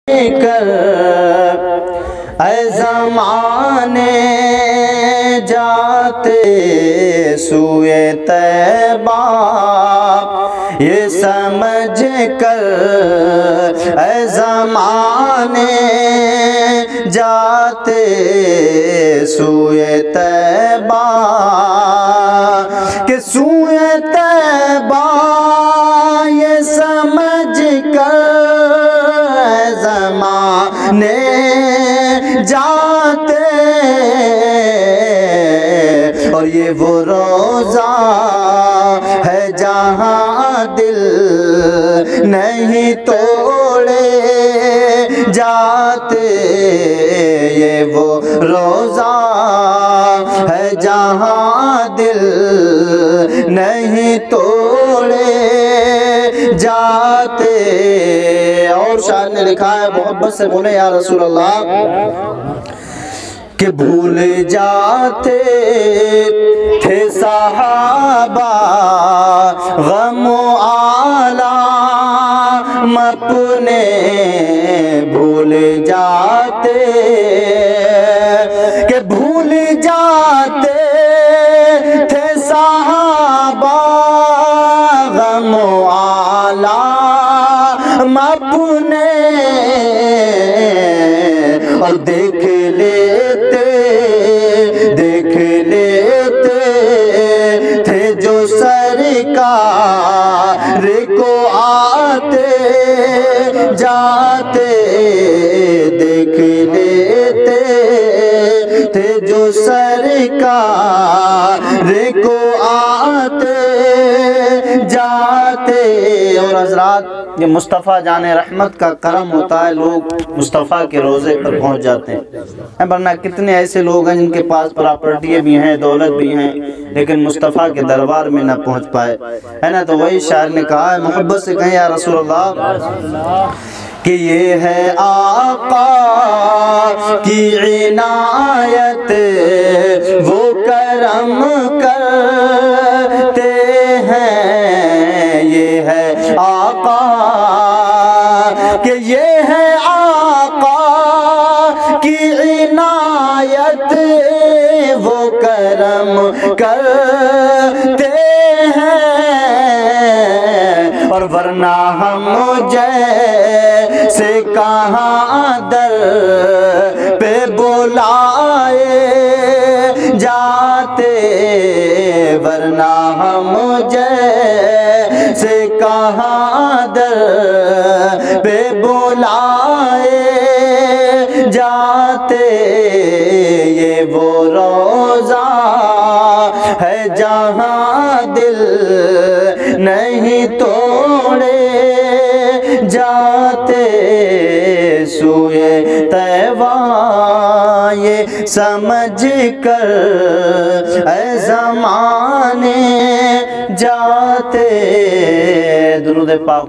کر اے زمانے جاتے سوئے طیبہ، یہ سمجھ کر اے زمانے جاتے سوئے طیبہ، کہ سوئے طیبہ یہ سمجھ کر اے زمانے جاتے، اور یہ وہ روزہ ہے جہاں دل نہیں توڑے جاتے، یہ وہ روزہ ہے جہاں دل نہیں توڑے جاتے۔ اور شاعر نے لکھا ہے، محبت سے بولے یا رسول اللہ، کہ بھول جاتے تھے صحابہ غم و آلام اپنے، بھول جاتے کہ بھول جاتے تھے صحابہ غم و آلام اپنے، اور دیکھ لیتے تھے جو سرکار کو آتے جاتے، دیکھ لیتے تھے جو سرکار کو آتے جاتے۔ اور حضرات، یہ مصطفیٰ جان رحمت کا کرم ہوتا ہے، لوگ مصطفیٰ کے روزے پر پہنچ جاتے ہیں، ورنہ کتنے ایسے لوگ ہیں جن کے پاس پراپرٹی بھی ہیں، دولت بھی ہیں، لیکن مصطفیٰ کے دربار میں نہ پہنچ پائے، ہے نا؟ تو وہی شاعر نے کہا ہے، محبت سے کہیں یا رسول اللہ، کہ یہ ہے آقا کی عنایت، وہ کرم کرتے ہیں، یہ ہے آقا، کہ یہ ہے آقا کی عنایت، وہ کرم کرتے ہیں، اور ورنہ ہم جیسے کہاں در پہ بلائے جاتے، ورنہ ہم جیسے کہاں در پہ بلائے جاتے، یہ وہ روزہ ہے جہاں دل نہیں توڑے جاتے، سوئے طیبہ یہ سمجھ کر اے زمانے جاتے۔ درود پاک